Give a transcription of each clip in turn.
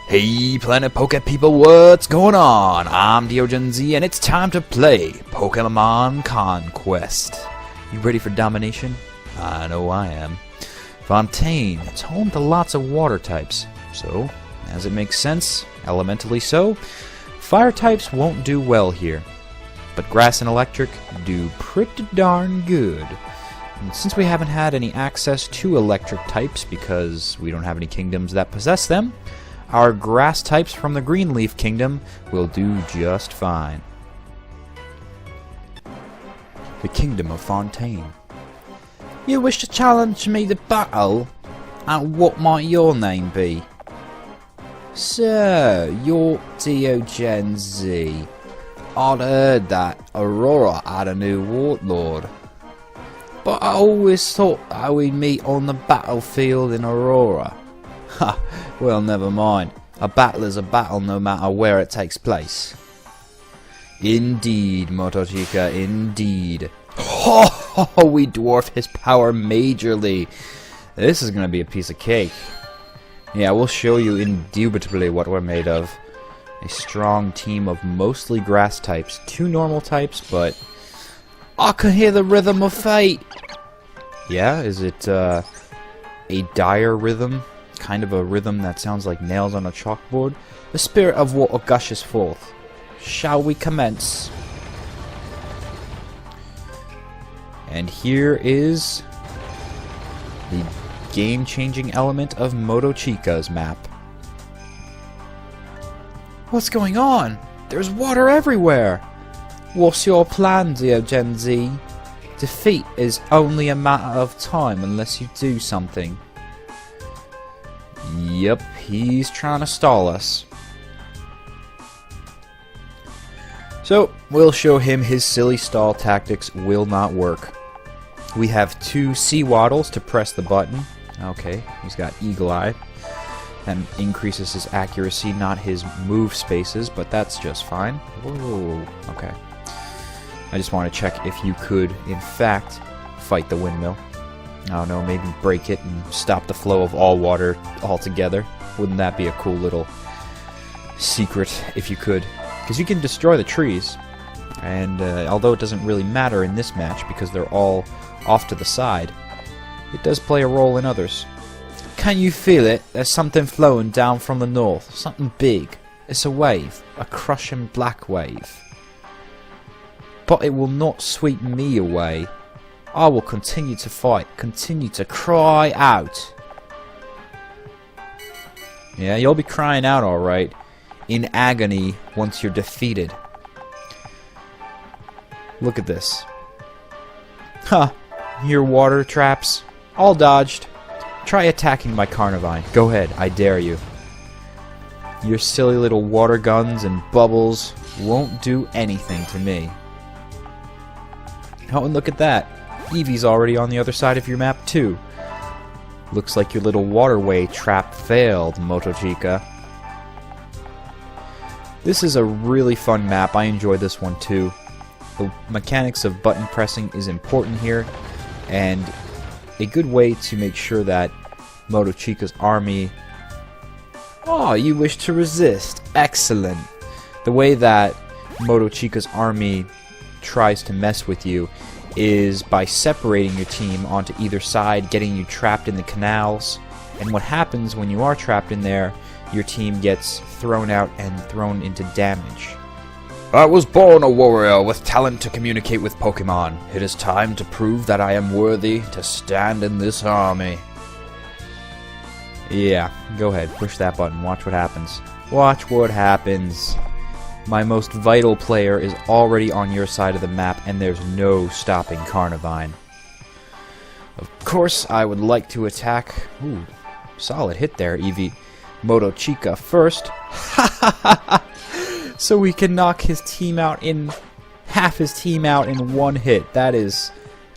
Hey Planet Poke people, what's going on? I'm Diogen Z and it's time to play Pokemon Conquest. You ready for domination? I know I am. Fontaine, it's home to lots of water types. So, as it makes sense, elementally so, fire types won't do well here. But grass and electric do pretty darn good. And since we haven't had any access to electric types because we don't have any kingdoms that possess them, our grass types from the Greenleaf Kingdom will do just fine. The Kingdom of Fontaine. You wish to challenge me to battle? And what might your name be? So, you're Diogen Z. I'd heard that Aurora had a new warlord. But I always thought that we'd meet on the battlefield in Aurora. Ha, well, never mind. A battle is a battle no matter where it takes place. Indeed, Motochika, indeed. Ho, we dwarf his power majorly. This is going to be a piece of cake. Yeah, we'll show you indubitably what we're made of. A strong team of mostly grass types. 2 normal types, but I can hear the rhythm of fate. Yeah, is it a dire rhythm? Kind of a rhythm that sounds like nails on a chalkboard. The spirit of water gushes forth. Shall we commence? And here is the game-changing element of Motochika's map. What's going on? There's water everywhere! What's your plan, Diogen Z? Defeat is only a matter of time unless you do something. Yep, he's trying to stall us. So, we'll show him his silly stall tactics will not work. We have 2 Seawaddles to press the button. Okay, he's got Eagle Eye. That increases his accuracy, not his move spaces, but that's just fine. Whoa, okay. I just want to check if you could, in fact, fight the windmill. I don't know, maybe break it and stop the flow of all water altogether. Wouldn't that be a cool little secret if you could? Because you can destroy the trees, and although it doesn't really matter in this match because they're all off to the side, it does play a role in others. Can you feel it? There's something flowing down from the north. Something big. It's a wave. A crushing black wave. But it will not sweep me away. I will continue to fight, continue to cry out. Yeah, you'll be crying out alright, in agony once you're defeated. Look at this. Huh, your water traps, all dodged. Try attacking my Carnivine. Go ahead, I dare you. Your silly little water guns and bubbles won't do anything to me. Oh, and look at that. Eevee's already on the other side of your map too. Looks like your little waterway trap failed, Motochika. This is a really fun map. I enjoy this one too. The mechanics of button pressing is important here, and a good way to make sure that Motochika's army... Oh, you wish to resist. Excellent. The way that Motochika's army tries to mess with you is by separating your team onto either side, getting you trapped in the canals. And what happens when you are trapped in there, your team gets thrown out and thrown into damage. I was born a warrior with talent to communicate with Pokemon. It is time to prove that I am worthy to stand in this army. Yeah, go ahead, push that button, watch what happens. Watch what happens. My most vital player is already on your side of the map, and there's no stopping Carnivine. Of course, I would like to attack... Ooh, solid hit there, Eevee. Motochika first. So we can knock his team out in... half his team out in one hit. That is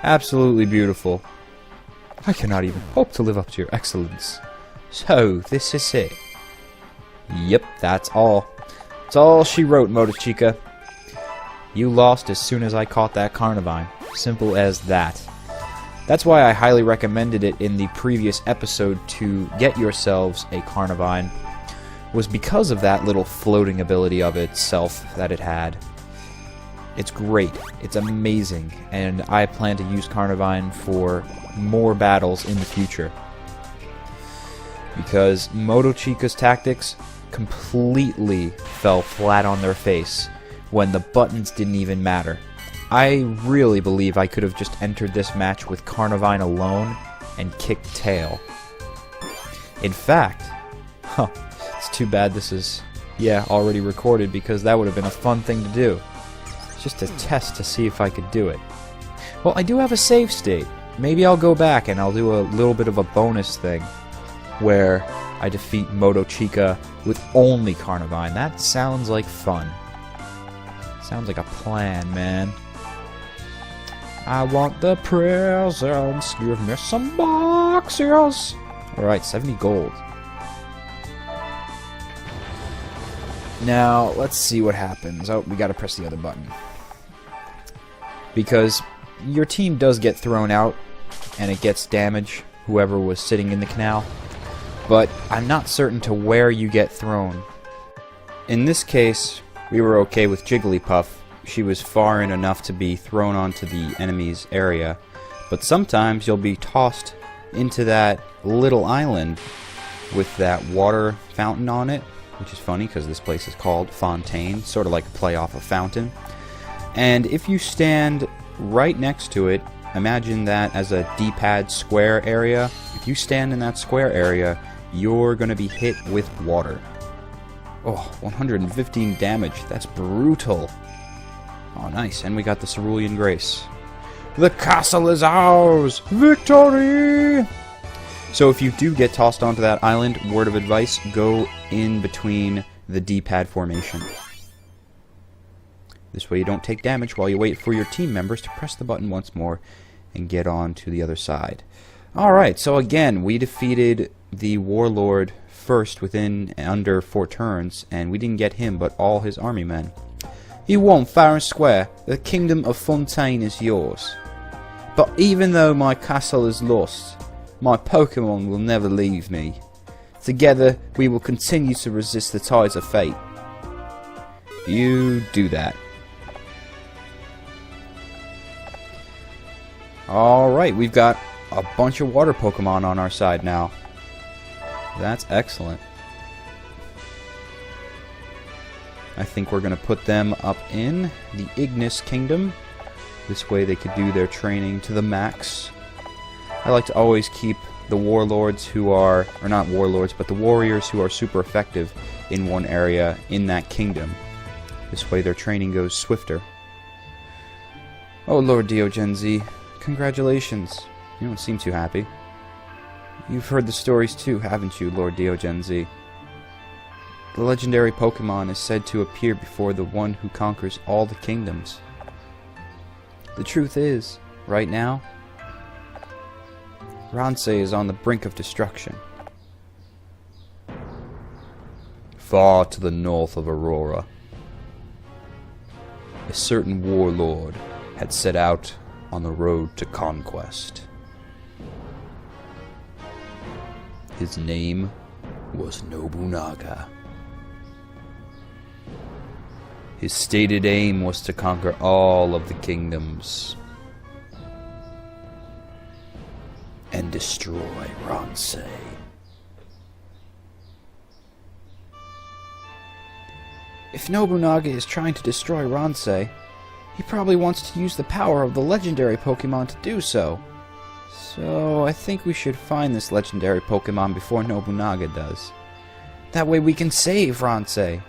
absolutely beautiful. I cannot even hope to live up to your excellence. So, this is it. Yep, that's all. That's all she wrote, Motochika. You lost as soon as I caught that Carnivine. Simple as that. That's why I highly recommended it in the previous episode to get yourselves a Carnivine. was because of that little floating ability of itself that it had. It's great. It's amazing. And I plan to use Carnivine for more battles in the future. Because Motochika's tactics completely fell flat on their face when the buttons didn't even matter. I really believe I could have just entered this match with Carnivine alone and kicked tail. In fact, it's too bad this is, already recorded, because that would have been a fun thing to do. Just a test to see if I could do it. Well, I do have a save state. Maybe I'll go back and I'll do a little bit of a bonus thing where I defeat Motochika with only Carnivine. That sounds like fun. Sounds like a plan, man. I want the presents. Give me some boxes. Alright, 70 gold. Now, let's see what happens. Oh, we gotta press the other button. Because your team does get thrown out, and it gets damage, whoever was sitting in the canal. But I'm not certain to where you get thrown. In this case, we were okay with Jigglypuff. She was far in enough to be thrown onto the enemy's area. But sometimes you'll be tossed into that little island with that water fountain on it, which is funny because this place is called Fontaine, sort of like a play off a fountain. And if you stand right next to it, imagine that as a D-pad square area. If you stand in that square area, you're going to be hit with water. Oh, 115 damage. That's brutal. Oh, nice. And we got the Cerulean Grace. The castle is ours! Victory! So if you do get tossed onto that island, word of advice, go in between the D-pad formation. This way you don't take damage while you wait for your team members to press the button once more and get on to the other side. Alright, so again, we defeated the Warlord first within under 4 turns, and we didn't get him, but all his army men. You won fair and square. The kingdom of Fontaine is yours. But even though my castle is lost, my Pokemon will never leave me. Together, we will continue to resist the tides of fate. You do that. Alright, we've got a bunch of water Pokemon on our side now. That's excellent. I think we're going to put them up in the Ignis Kingdom. This way they could do their training to the max. I like to always keep the warlords who are, or not warlords, but the warriors who are super effective in one area in that kingdom. This way their training goes swifter. Oh, Lord Diogenzi, congratulations. You don't seem too happy. You've heard the stories too, haven't you, Lord Diogenzi? The legendary Pokemon is said to appear before the one who conquers all the kingdoms. The truth is, right now, Ransei is on the brink of destruction. Far to the north of Aurora, a certain warlord had set out on the road to conquest. His name was Nobunaga. His stated aim was to conquer all of the kingdoms and destroy Ransei. If Nobunaga is trying to destroy Ransei, he probably wants to use the power of the legendary Pokemon to do so. So I think we should find this legendary Pokemon before Nobunaga does. That way we can save Ransei.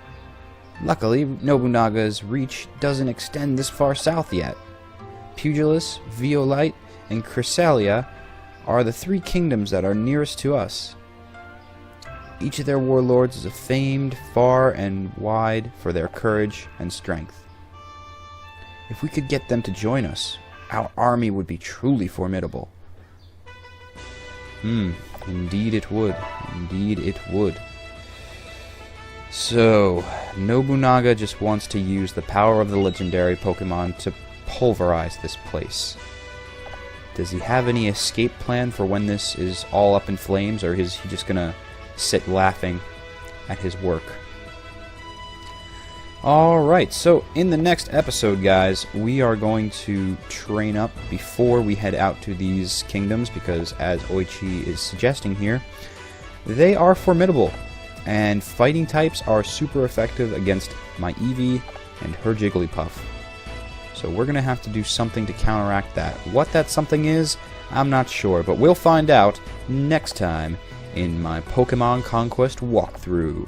Luckily, Nobunaga's reach doesn't extend this far south yet. Pugilis, Violite, and Cresselia are the 3 kingdoms that are nearest to us. Each of their warlords is famed far and wide for their courage and strength. If we could get them to join us, our army would be truly formidable. Indeed it would. Indeed it would. So, Nobunaga just wants to use the power of the legendary Pokemon to pulverize this place. Does he have any escape plan for when this is all up in flames, or is he just gonna sit laughing at his work. Alright, so in the next episode, guys, we are going to train up before we head out to these kingdoms, because as Oichi is suggesting here, they are formidable, and fighting types are super effective against my Eevee and her Jigglypuff. So we're going to have to do something to counteract that. What that something is, I'm not sure, but we'll find out next time in my Pokemon Conquest walkthrough.